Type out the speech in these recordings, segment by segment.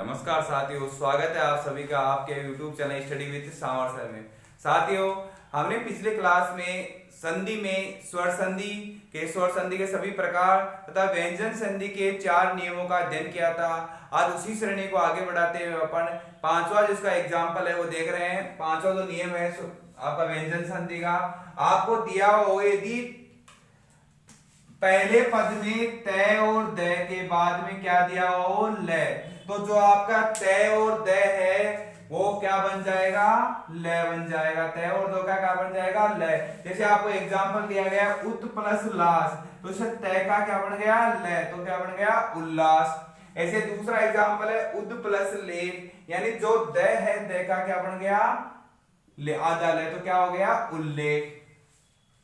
नमस्कार साथियों, स्वागत है आप सभी का आपके YouTube चैनल स्टडी विद सावर सर में। साथियों, हमने पिछले क्लास में संधि में स्वर संधि के सभी प्रकार तथा व्यंजन संधि के 4 नियमों का अध्ययन किया था। आज उसी श्रेणी को आगे बढ़ाते हुए अपन पांचवा जिसका एग्जाम्पल है वो देख रहे हैं। पांचवा जो नियम है आपका व्यंजन संधि का, आपको दिया हो यदि पहले पद में तय और द के बाद में क्या दिया हो, ल, तो जो आपका तय और द है वो क्या बन जाएगा, ल बन जाएगा। तय और दो का क्या बन जाएगा, ल। जैसे आपको एग्जांपल दिया गया उत प्लस लास, तो इससे तय का क्या बन गया, ल, तो क्या बन गया, उल्लास। ऐसे दूसरा एग्जांपल है उद प्लस लेख, यानी जो द है द का क्या बन गया, ले, आधा ले, तो क्या हो गया, उल्लेख।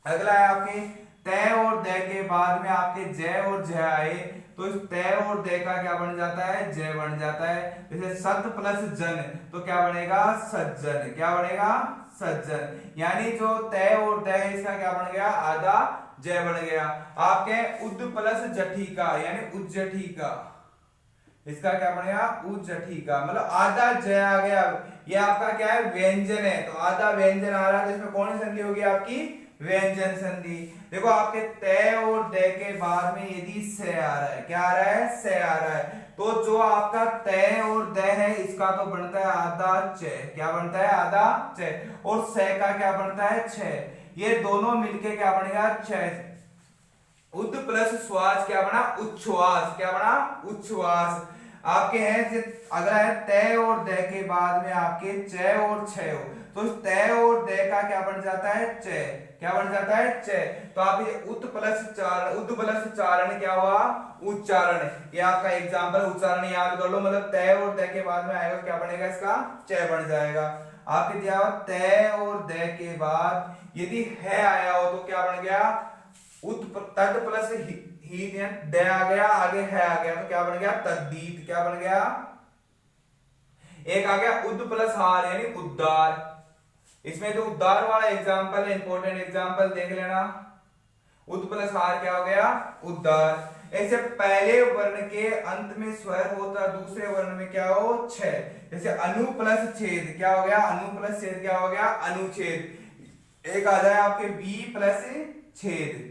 अगला है आपके तय और द के बाद में आपके जय और जय आए, तो इस तय और द का क्या बन जाता है, जय बन जाता है। जैसे सत प्लस जन, तो क्या बनेगा, सज्जन, क्या बनेगा, सज्जन। यानी जो तय और द है इसका क्या बन गया, आधा जय बन गया। आपके उद प्लस जठिका यानी उज्जठिका, इसका क्या बनेगा, उज्जठिका, मतलब आधा जय आ गया। ये आपका क्या है, व्यंजन है, तो आधा व्यंजन आ रहा है, तो इसमें कौन सी संधि होगी आपकी, व्यंजन संधि। देखो आपके तय और द के बाद में यदि स आ रहा है, क्या आ रहा है, स आ रहा है, तो जो आपका तय और द है इसका तो बनता है आधा च, क्या बनता है, आधा च, और स का क्या बनता है, छ। ये दोनों मिलके क्या बनेगा, छ। उद प्लस श्वास क्या बना, उच्छ्वास, क्या बना, उच्छ्वास। आपके हैं अगला है तय और द के बाद में आपके च और छ हो, तो तय और द का क्या बन जाता है, च, क्या बन जाता है, च। तो आप ये उद प्लस चारण क्या हुआ, उच्चारण। ये आपका एग्जांपल उच्चारण याद कर लो, मतलब तय और द के बाद में आएगा क्या बनेगा, इसका च बन जाएगा। आपके दिया हुआ तय और द के बाद यदि है आया हो तो क्या बन गया, तद प्लस ही द आ गया, आगे है आ गया, तो क्या बन गया, तद्दीत, क्या बन गया। एक आ गया उद प्लस हार यानी उद्धार, इसमें जो उद्धार वाला एग्जांपल है, इंपॉर्टेंट एग्जांपल देख लेना। उद प्लस हार क्या हो गया, उद्धार। ऐसे पहले वर्ण के अंत में स्वर होता, दूसरे वर्ण में क्या हो, छ। जैसे अनु प्लस छेद क्या हो गया, अनु प्लस छेद क्या हो गया, अनुच्छेद। एक आ जाए आपके वी प्लस छेद।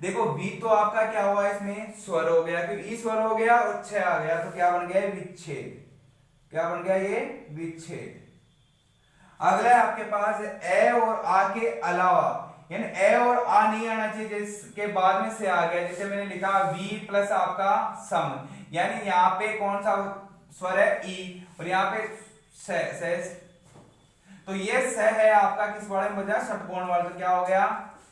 देखो वी तो आपका क्या हुआ, इसमें स्वर हो गया, क्योंकि ई स्वर हो गया और छ आ गया, तो क्या बन गया, विच्छेद, क्या बन गया, ये विच्छेद। अगला है आपके पास ए और आ के अलावा, यानी ए और आ नहीं आना चाहिए, जिसके बाद में से आ गया। जैसे मैंने लिखा वी प्लस आपका सम, यानी यहाँ पे कौन सा स्वर है, ई, और यहाँ पे स, तो ये स है आपका किस वाले में बजा, षटकोण वाला, तो क्या हो गया,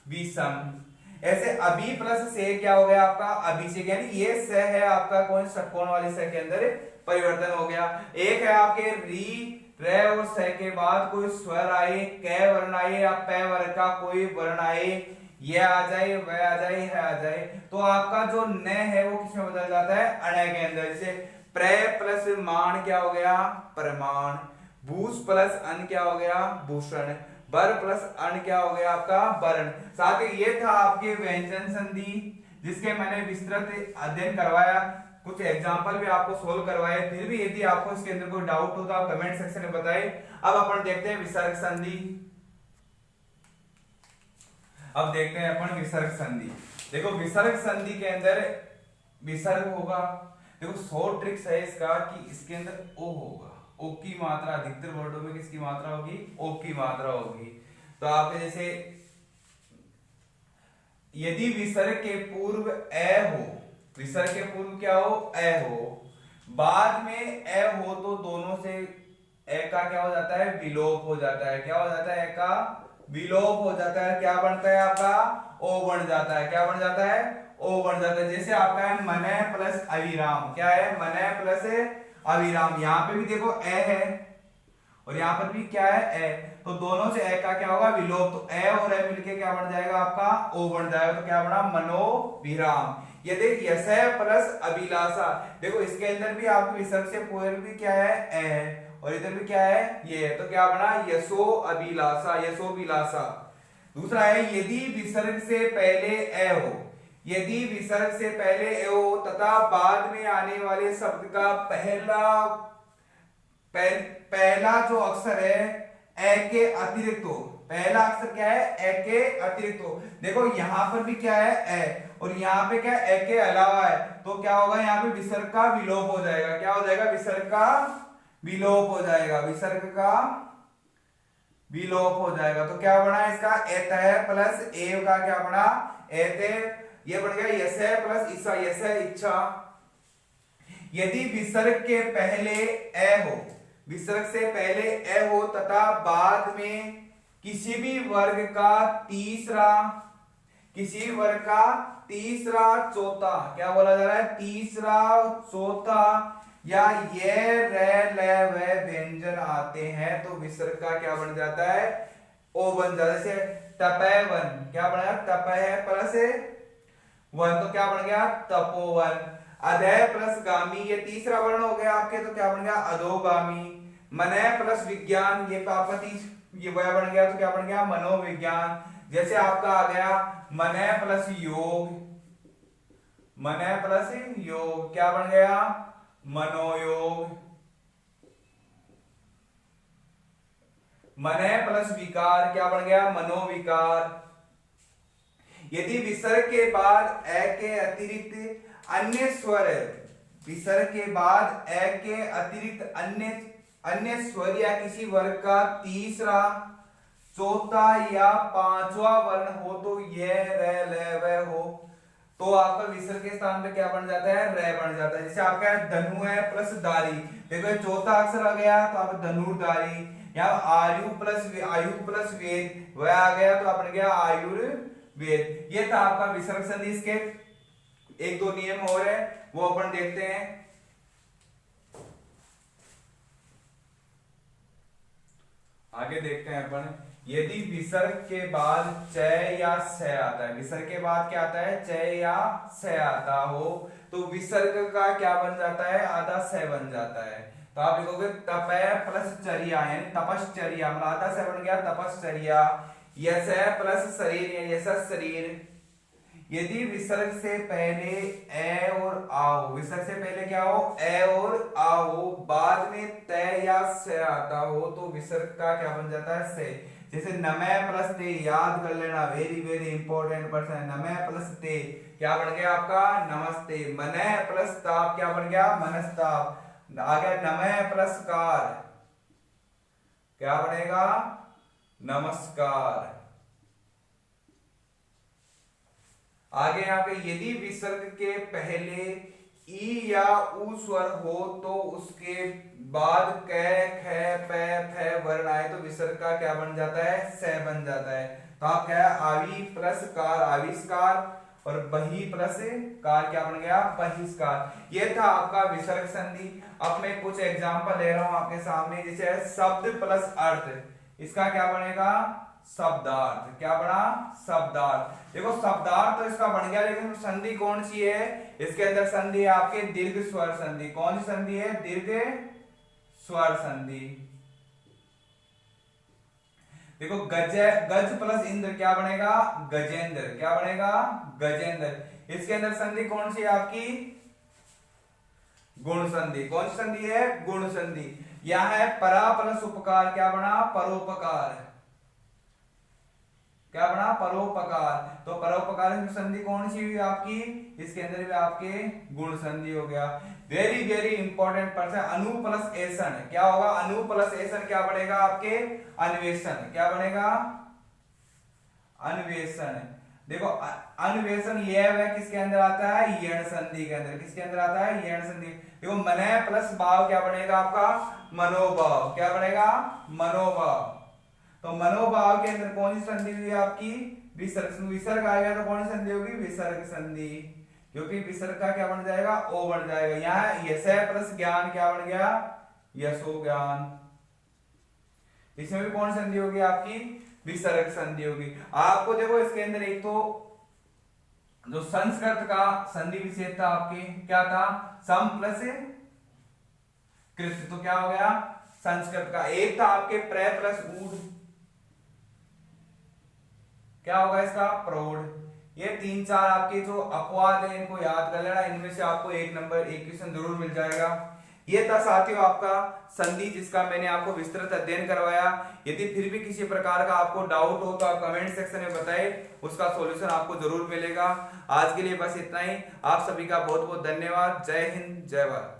विषम। ऐसे अभी प्लस से क्या हो गया आपका, अभिषेक, यानी ये स है आपका कौन, षटकोण वाले स के अंदर परिवर्तन हो गया। एक है आपके री, रे और स के बाद कोई स्वर आए, क वर्ण आए या प वर्ण का कोई वर्ण आए, ये आ जाए, वह आ जाए, है आ जाए, तो आपका जो न है वो किसमें बदल जाता है, अण के अंदर। जैसे प्र प्लस मान क्या हो गया, प्रमाण। भूष प्लस अन क्या हो गया, भूषण। बर प्लस अन क्या हो गया आपका, वर्ण। साथ ही ये था आपके व्यंजन संधि, जिसके मैंने विस्तृत अध्ययन करवाया, कुछ एग्जाम्पल भी आपको सोल्व करवाए। फिर भी यदि आपको इसके अंदर कोई डाउट हो तो आप कमेंट सेक्शन में बताएं। अब अपन देखते हैं विसर्ग संधि। अब देखते हैं अपन विसर्ग संधि। देखो विसर्ग संधि के अंदर विसर्ग होगा, देखो 100 ट्रिक्स है इसका कि इसके अंदर ओ होगा, ओ की मात्रा अधिकतर वर्डों में किसकी मात्रा होगी, ओ की मात्रा होगी। तो आप जैसे यदि विसर्ग के पूर्व ए हो, विसर्ग के पूर्व क्या हो, ए हो, बाद में ए हो, तो दोनों से ए का क्या हो जाता है, विलोप हो जाता है। क्या हो जाता है, ए का विलोप हो जाता है, क्या बनता है आपका, ओ बन जाता है, क्या बन जाता है, ओ बन जाता है। जैसे आपका है मने प्लस अविराम, क्या है, मने प्लस अविराम। यहाँ पे भी देखो ए है और यहाँ पर भी क्या है, ए, तो दोनों से ए का क्या होगा, विलोप, तो ए और ए मिलके क्या बन जाएगा आपका, ओ बन जाएगा, तो क्या बना, मनोविराम। ये देख यशय प्लस अभिलाषा, देखो इसके अंदर भी आपके विसर्ग से पूर्व भी क्या है, ए, और इधर भी क्या है, ये, तो क्या बना, यशो अभिलाषा, यशोभिलाषा। दूसरा है यदि विसर्ग से पहले ए हो, यदि विसर्ग से पहले ए हो तथा बाद में आने वाले शब्द का पहला जो अक्षर है ए के अतिरिक्त हो। पहला अक्षर क्या है? ए के अतिरिक्त हो। देखो यहां पर भी क्या है? ए, और यहाँ पे क्या ए के अलावा है, तो क्या होगा? यहाँ पे विसर्ग का विलोप हो जाएगा। क्या हो जाएगा? विसर्ग का विलोप हो जाएगा। विसर्ग का विलोप हो जाएगा। तो क्या बना इसका? एत है प्लस एव का क्या बना? एते। ये बन गया यस है प्लस ईसा, यस है इच्छा। यदि विसर्ग के पहले ए हो, विसर्ग से पहले ए हो तथा बाद में किसी भी वर्ग का तीसरा चौथा, क्या बोला जा रहा है? तीसरा चौथा या ये रे ले वे व्यंजन आते हैं तो विसर्ग का क्या बन जाता है? ओ बन जाता है। जैसे तपय वन, क्या बना? तपय है प्लस वन, तो क्या बन गया? तपोवन। अधय प्लस गामी, ये तीसरा वर्ण हो गया आपके, तो क्या बन गया? अधोगामी। मनय प्लस विज्ञान, ये ये वह बन गया, तो क्या बन गया? मनोविज्ञान। जैसे आपका आ गया मनय प्लस योग, मनय प्लस योग, क्या बन गया? मनोयोग। मनय प्लस विकार, क्या बन गया? मनोविकार। यदि विसर्ग के बाद ए के अतिरिक्त अन्य स्वर, विसर्ग के बाद ए के अतिरिक्त अन्य स्वर या किसी वर्ग का तीसरा चौथा या पांचवा वर्ण हो तो यह रे ले वे हो, तो आपका विसर्ग के स्थान पे क्या बन जाता है? रे बन जाता है। जैसे आपका धनु है प्लस दारी, देखो चौथा अक्षर आ गया तो आप धनुर्धारी। यहाँ आयु प्लस वेद, वह आ गया तो आप बन गया आयुर्वेद। ये था आपका विसर्ग संधि। इसके एक दो नियम और है, वो अपन देखते हैं। आगे देखते हैं अपन। यदि विसर्ग के बाद च या स आता है, विसर्ग के बाद क्या आता है? च या स आता हो तो विसर्ग का क्या बन जाता है? आधा स बन जाता है। तो आप लिखोगे तपय प्लस चर्या, यानी तपश्चर्या, मतलब आधा स बन गया तपश्चर्या। यस प्लस शरीर, यानी यशस शरीर। यदि विसर्ग से पहले ए और आ हो, विसर्ग से पहले क्या हो? ए और आ हो, बाद में त या स आता हो तो विसर्ग का क्या बन जाता है? से। जैसे नमः प्लस ते, याद कर लेना, वेरी वेरी इंपॉर्टेंट पर्सन। नमः प्लस ते क्या बन गया आपका? नमस्ते। मनः प्लस ताप क्या बन गया? मनस्ताप। आ गया नमः प्लस कार, क्या बनेगा? नमस्कार। आगे यहाँ पे यदि विसर्ग के पहले ई या उ स्वर हो तो उसके बाद क ख प फ वर्ण आए तो विसर्ग का क्या बन जाता है? स बन जाता है। तो आप क्या है? आवी प्लस कार, आविष्कार, और बही प्लस कार क्या बन गया? बहिष्कार। ये था आपका विसर्ग संधि। अब मैं कुछ एग्जांपल ले रहा हूं आपके सामने। जैसे शब्द प्लस अर्थ, इसका क्या बनेगा? शब्दार्थ। क्या बना? शब्दार्थ। देखो शब्दार्थ तो इसका बन गया, लेकिन संधि कौन सी है? इसके अंदर संधि है आपके दीर्घ स्वर संधि। कौन सी संधि है? दीर्घ स्वर संधि। देखो गज प्लस इंद्र क्या बनेगा? गजेंद्र। क्या बनेगा? गजेंद्र। इसके अंदर संधि कौन सी है आपकी? गुण संधि। कौन सी संधि है? गुण संधि। यह है परा प्लस उपकार, क्या बना? परोपकार। क्या बना? परोपकार। तो परोपकार की संधि कौन सी हुई आपकी? इसके अंदर भी आपके गुण संधि हो गया। वेरी वेरी इंपॉर्टेंट पर्सन, अनु प्लस एसन क्या होगा? अनु प्लस एसन क्या बनेगा आपके? अन्वेषण। क्या बनेगा? अन्वेषण। देखो अन्वेषण यह वह किसके अंदर आता है? यण संधि के अंदर। किसके अंदर आता है? यण संधि। देखो मनः प्लस भाव क्या बनेगा आपका? मनोभाव। क्या बनेगा? मनोभाव। तो मनोभाव के अंदर कौन सी संधि हुई आपकी? विसर्ग। विसर्ग आएगा तो कौन सी संधि होगी? विसर्ग संधि। क्योंकि विसर्ग का क्या बन जाएगा? ओ बन जाएगा। यहाँ यश प्लस ज्ञान क्या बन गया? यशो ज्ञान। इसमें भी कौन संधि होगी आपकी? विसर्ग संधि होगी। आपको देखो इसके अंदर एक तो जो संस्कृत का संधि विशेष था आपके, क्या था? सम प्लस कृत। तो क्या हो गया? संस्कृत का। एक था आपके प्र प्लस ऊढ़, क्या होगा इसका? प्रौढ़। ये 3-4 आपके जो अपवाद है इनको याद कर लेना, इनमें से आपको एक क्वेश्चन जरूर मिल जाएगा। ये था साथियों आपका संधि, जिसका मैंने आपको विस्तृत अध्ययन करवाया। यदि फिर भी किसी प्रकार का आपको डाउट हो तो आप कमेंट सेक्शन में बताएं, उसका सॉल्यूशन आपको जरूर मिलेगा। आज के लिए बस इतना ही। आप सभी का बहुत बहुत धन्यवाद। जय हिंद, जय भारत।